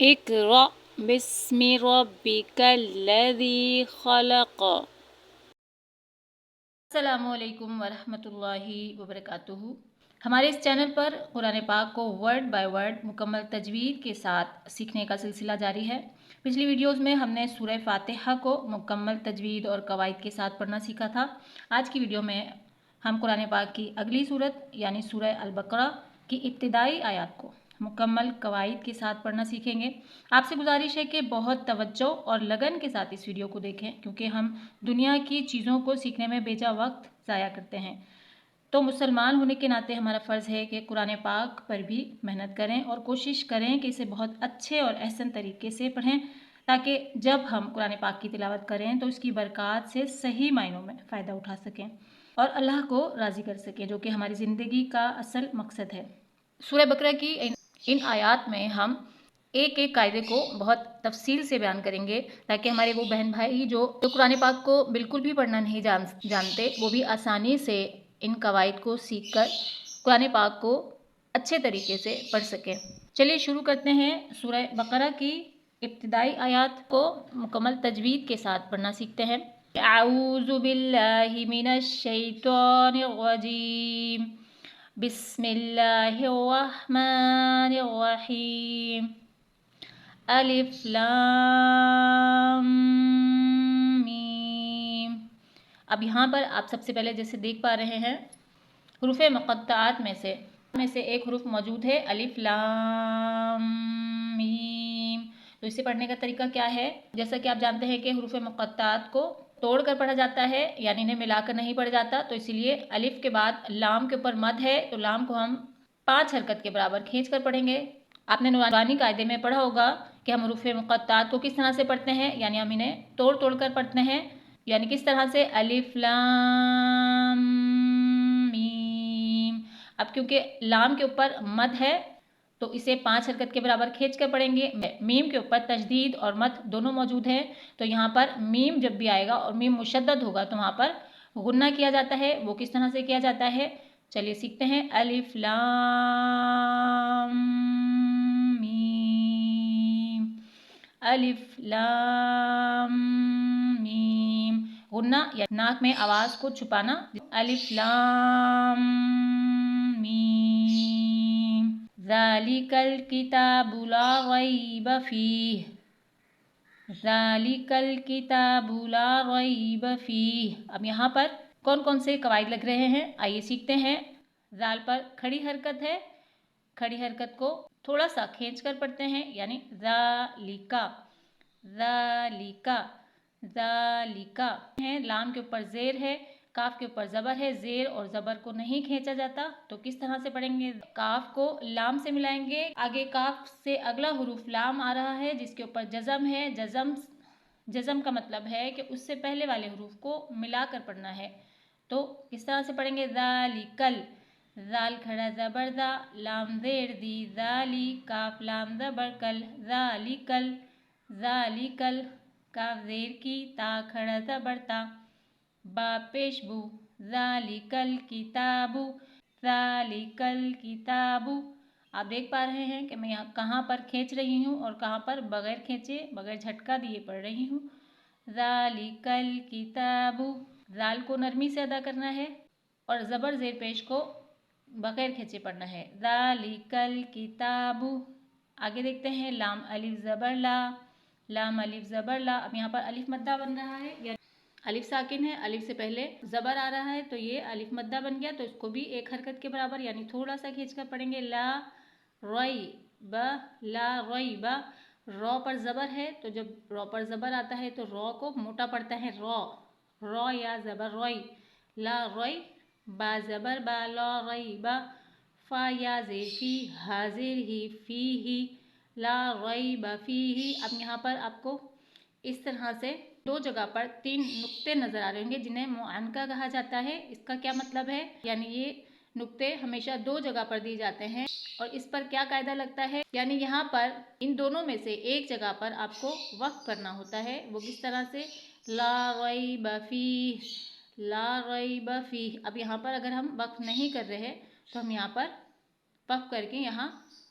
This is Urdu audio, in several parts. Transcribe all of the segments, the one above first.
اقرأ بسم ربک الذی خلق۔ السلام علیکم ورحمۃ اللہ وبرکاتہ۔ ہمارے اس چینل پر قرآن پاک کو ورڈ بائی ورڈ مکمل تجوید کے ساتھ سیکھنے کا سلسلہ جاری ہے۔ پچھلی ویڈیوز میں ہم نے سورہ فاتحہ کو مکمل تجوید اور قواعد کے ساتھ پڑھنا سیکھا تھا۔ آج کی ویڈیو میں ہم قرآن پاک کی اگلی صورت یعنی سورہ البقرہ کی ابتدائی آیات کو مکمل قواعد کے ساتھ پڑھنا سیکھیں گے۔ آپ سے گزارش ہے کہ بہت توجہ اور لگن کے ساتھ اس ویڈیو کو دیکھیں، کیونکہ ہم دنیا کی چیزوں کو سیکھنے میں بیجا وقت ضائع کرتے ہیں۔ تو مسلمان ہونے کے ناطے ہمارا فرض ہے کہ قرآن پاک پر بھی محنت کریں اور کوشش کریں کہ اسے بہت اچھے اور احسن طریقے سے پڑھیں، تاکہ جب ہم قرآن پاک کی تلاوت کریں تو اس کی برکات سے صحیح معنوں میں فائدہ اٹھا سکیں اور اللہ کو راضی کر سکیں، جو کہ ہماری زندگی کا اصل مقصد ہے۔ سورہ بقرہ کی ان آیات میں ہم ایک ایک قاعدے کو بہت تفصیل سے بیان کریں گے، تاکہ ہمارے وہ بہن بھائی جو قرآن پاک کو بالکل بھی پڑھنا نہیں جانتے، وہ بھی آسانی سے ان قواعد کو سیکھ کر قرآن پاک کو اچھے طریقے سے پڑھ سکیں۔ چلیے شروع کرتے ہیں۔ سورہ بقرہ کی ابتدائی آیات کو مکمل تجوید کے ساتھ پڑھنا سیکھتے ہیں۔ اعوذ باللہ من الشیطان الرجیم، بسم اللہ الرحمن الرحیم، الف لام میم۔ اب یہاں پر آپ سب سے پہلے جیسے دیکھ پا رہے ہیں، حروف مقطعات میں سے ایک حرف موجود ہے الف لام میم۔ تو اسے پڑھنے کا طریقہ کیا ہے؟ جیسا کہ آپ جانتے ہیں کہ حروف مقطعات کو توڑ کر پڑھا جاتا ہے، یعنی انہیں ملا کر نہیں پڑھا جاتا، تو اسی لیے الف کے بعد لام کے اوپر مد ہے، تو لام کو ہم 5 حرکت کے برابر کھینچ کر پڑھیں گے۔ آپ نے نورانی قاعدے میں پڑھا ہوگا کہ ہم حروف مقطعات کو کس طرح سے پڑھتے ہیں، یعنی ہم انہیں توڑ توڑ کر پڑھتے ہیں، یعنی کس طرح سے الف لام میم۔ اب کیونکہ لام کے اوپر مد ہے تو اسے 5 حرکت کے برابر کھینچ کر پڑھیں گے۔ میم کے اوپر تشدید اور مد دونوں موجود ہیں، تو یہاں پر میم جب بھی آئے گا اور میم مشدد ہوگا تو وہاں پر غنہ کیا جاتا ہے۔ وہ کس طرح سے کیا جاتا ہے، چلیے سیکھتے ہیں۔ الف لام میم، الف لام میم۔ غنہ یا ناک میں آواز کو چھپانا، الف لام میم۔ ذالک الکتاب لا ریب فیہ، ذالک الکتاب لا ریب فیہ۔ اب یہاں پر کون کون سے قواعد لگ رہے ہیں، آئیے سیکھتے ہیں۔ ذال پر کھڑی حرکت ہے، کھڑی حرکت کو تھوڑا سا کھینچ کر پڑھتے ہیں، یعنی ذالک، ذالک، ذالک ہے۔ لام کے اوپر زیر ہے، کاف کے اوپر زبر ہے، زیر اور زبر کو نہیں کھینچا جاتا، تو کس طرح سے پڑھیں گے؟ کاف کو لام سے ملائیں گے، آگے کاف سے اگلا حروف لام آ رہا ہے جس کے اوپر جزم ہے، جزم کا مطلب ہے کہ اس سے پہلے والے حروف کو ملا کر پڑھنا ہے، تو کس طرح سے پڑھیں گے؟ ذالکل، ذال کھڑا زبر ذا، لام زیر دی، ذالی، کاف لام زبر کل، ذالکل، ذالکل، کاف زیر کی، تا کھڑا زبر تا، با پیش بو، ذالکل کتابو، ذالکل کتابو۔ آپ دیکھ پا رہے ہیں کہ میں یہاں کہاں پر کھینچ رہی ہوں اور کہاں پر بغیر کھینچے، بغیر جھٹکا دیے پڑھ رہی ہوں۔ ذالکل کتابو، ذال کو نرمی سے ادا کرنا ہے اور زبر زیر پیش کو بغیر کھینچے پڑھنا ہے۔ ذالکل کتابو۔ آگے دیکھتے ہیں، لام الف زبر لا، لام الف زبر لا۔ اب یہاں پر الف مدہ بن رہا ہے، یعنی الف ساکن ہے، الف سے پہلے زبر آ رہا ہے تو یہ الف مدہ بن گیا، تو اس کو بھی ایک حرکت کے برابر یعنی تھوڑا سا کھینچ کر پڑھیں گے۔ لا ریب، لا ریب، رو پر زبر ہے تو جب رو پر زبر آتا ہے تو رو کو موٹا پڑتا ہے، رو، رو یا زبر روئی، لا روئی، با زبر با، لا ریب، فا یا زیر فی، حاضر ہی، فی ہی، لا ریب فیہ۔ اب یہاں پر آپ کو اس طرح سے 2 جگہ پر 3 نقطے نظر آ رہے ہوں گے جنہیں معنقہ کہا جاتا ہے۔ اس کا کیا مطلب ہے، یعنی یہ نقطے ہمیشہ 2 جگہ پر دیے جاتے ہیں اور اس پر کیا قاعدہ لگتا ہے، یعنی یہاں پر ان دونوں میں سے ایک جگہ پر آپ کو وقف کرنا ہوتا ہے۔ وہ کس طرح سے، لا ریب فیہ، لا ریب فیہ۔ اب یہاں پر اگر ہم وقف نہیں کر رہے تو ہم یہاں پر وقف کر کے یہاں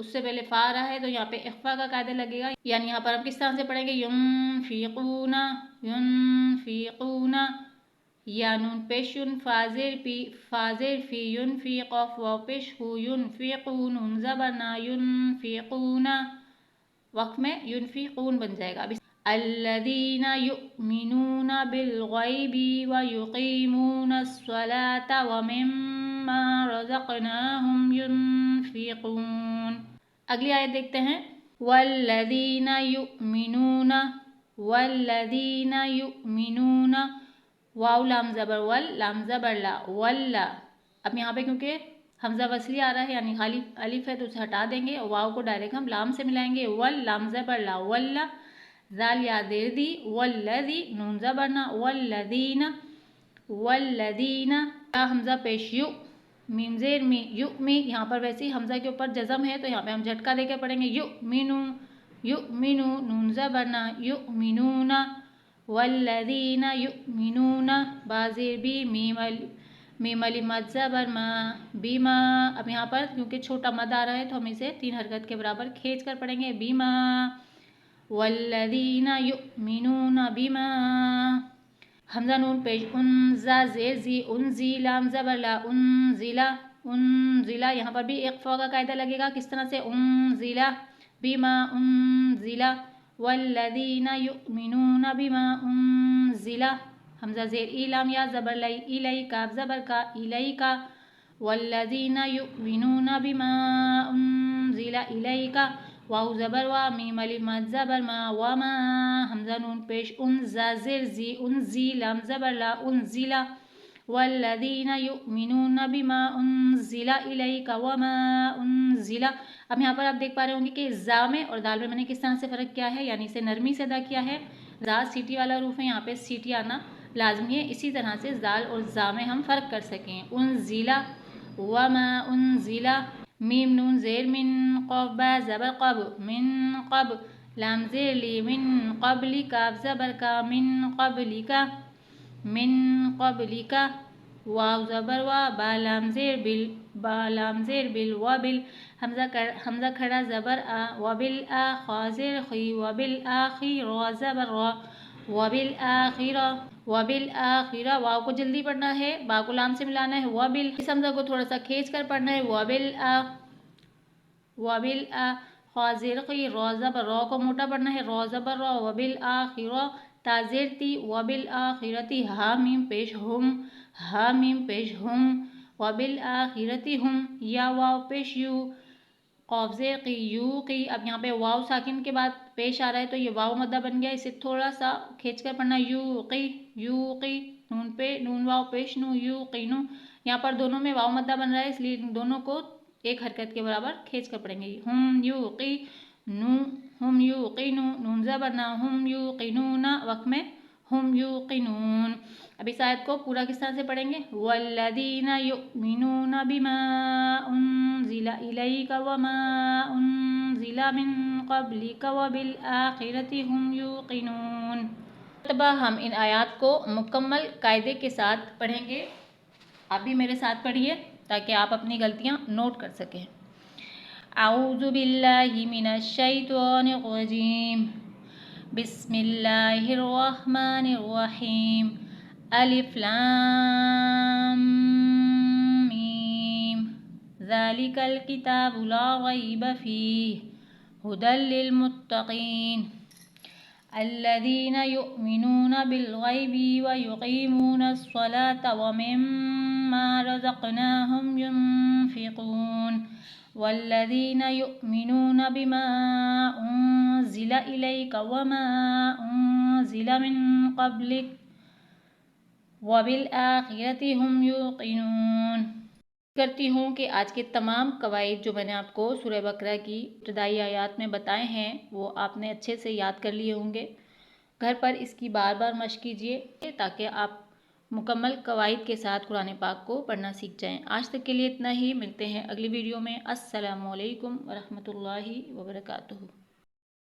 اس سے پہلے فا رہا ہے تو یہاں پہ اخفا کا قاعدہ لگے گا، یعنی یہاں پر ہم کس طرح سے پڑھیں گے ینفقون ینفقون، یا نون پیش یون فازر فی ینفی قاف واو پیش ہو ینفقون نون زبر نا ینفقون، وقت میں ینفقون بن جائے گا۔ الذین یؤمنون بالغیب ویقیمون الصلاة ومما رزقناہم ینفقون۔ اگلی آیت دیکھتے ہیں، والذین یؤمنون والذین یؤمنون، واو لام زبر ول لام زبر لا واللہ، اب یہاں پہ کیونکہ حمزہ وصلی آ رہا ہے یعنی خالی الف ہے تو اسے ہٹا دیں گے، واو کو ڈائریکٹ ہم لام سے ملائیں گے، ول لام زبر لا واللہ، ذال یا دیر دی، والذی نون زبر نا، والذین والذین، حمزہ پیش یو میم زیر می یؤمی، یہاں پر ویسے ہی حمزہ کے اوپر جزم ہے تو یہاں پہ ہم جھٹکا دے کے پڑھیں گے، یؤمنو یؤمنو نون زبر نا یؤمنون، والذین یؤمنون بازیر بی میم علی مد زبر ما بیما، اب یہاں پر کیونکہ چھوٹا مد آ رہا ہے تو ہم اسے 3 حرکت کے برابر کھینچ کر پڑھیں گے، بیما والذین یؤمنون بما، حمزہ نون پیش انزا زیر زی انزی لام زبر لا انزلا انزلا، یہاں پر بھی اخفا کا قاعدہ لگے گا، کس طرح سے انزلا بما انزلا، والذین یؤمنون بما انزلا، حمزہ زیر ای لام یا زبر لائی الی کاف زبر کا الیک، والذین یؤمنون بما انزل الیک، واو زبر وا میم الف مد زبر ما وما، حمزہ نون پیش انزا زیر زی انزی لام زبر لا انزلا، والذین یؤمنون بما انزل الیک وما انزل، اب یہاں پر آپ دیکھ پا رہے ہوں گے کہ زا میں اور دال میں نے کس طرح سے فرق کیا ہے، یعنی اسے نرمی سے ادا کیا ہے، زا سیٹی والا حروف ہے، یہاں پہ سیٹی آنا لازمی ہے، اسی طرح سے زال اور زا میں ہم فرق کر سکیں، انزل وما انزل، میم نون زیر من قاف با زبر قب من قب، لام زیر لی من قبل کاف زبر کا من قبل کا من قبل کا، واو زبر وا با لام زیر بل با لام زیر بل وبل، حمزہ کھڑا زبر آ وبل آ خازر خی وبل آخی را زبر را وبالآخرہ وبالآخرہ، واو کو جلدی پڑھنا ہے، با کو لام سے ملانا ہے، وبل، اس حمزہ کو تھوڑا سا کھینچ کر پڑھنا ہے، وبالآ خازر خی را زبر، را کو موٹا پڑھنا ہے، را زبر را، وبالآخرہ تازیر تی وبالآخرتی، ہا میم پیش ہم ہا میم پیش ہم، وبالآخرتی ہم، یا واو پیش یو قاف زیر قی یو قی، اب یہاں پہ واو ساکن کے بعد پیش آ رہا ہے تو یہ واو مدہ بن گیا، اسے تھوڑا سا کھینچ کر پڑھنا، یو قی نون پہ نون واو پیش نو یو قی نو، یہاں پر دونوں میں واو مدہ بن رہا ہے اس لیے دونوں کو ایک حرکت کے برابر کھینچ کر پڑھیں گے، ہم یو قی نو ہم یو قی نو نون زبر نا ہم یو قی نون، وقت میں ہم یوقنون۔ اب اس آیت کو پورا کس طرح سے پڑھیں گے، والذین یؤمنون بما انزل الیک وما انزل من قبلک وبالآخرۃ هم یوقنون۔ مرتبہ ہم ان آیات کو مکمل قاعدے کے ساتھ پڑھیں گے، آپ بھی میرے ساتھ پڑھیے تاکہ آپ اپنی غلطیاں نوٹ کر سکیں۔ اعوذ باللہ من الشیطان الرجیم، بسم اللہ الرحمن الرحیم، الف لام میم، ذالک الکتاب لا ریب فیہ ھدی للمتقین، الذین یؤمنون بالغیب ویقیمون الصلاة ومما رزقناہم ینفقون، والذین یؤمنون بما انزل الیک وما انزل من قبلک وبالآخرۃ هم یوقنون۔ کرتی ہوں کہ آج کے تمام قواعد جو میں نے آپ کو سورہ بقرہ کی ابتدائی آیات میں بتائے ہیں وہ آپ نے اچھے سے یاد کر لیے ہوں گے، گھر پر اس کی بار بار مشق کیجیے تاکہ آپ مکمل قواعد کے ساتھ قرآن پاک کو پڑھنا سیکھ جائیں۔ آج تک کے لیے اتنا ہی، ملتے ہیں اگلی ویڈیو میں۔ السلام علیکم ورحمۃ اللہ وبرکاتہ۔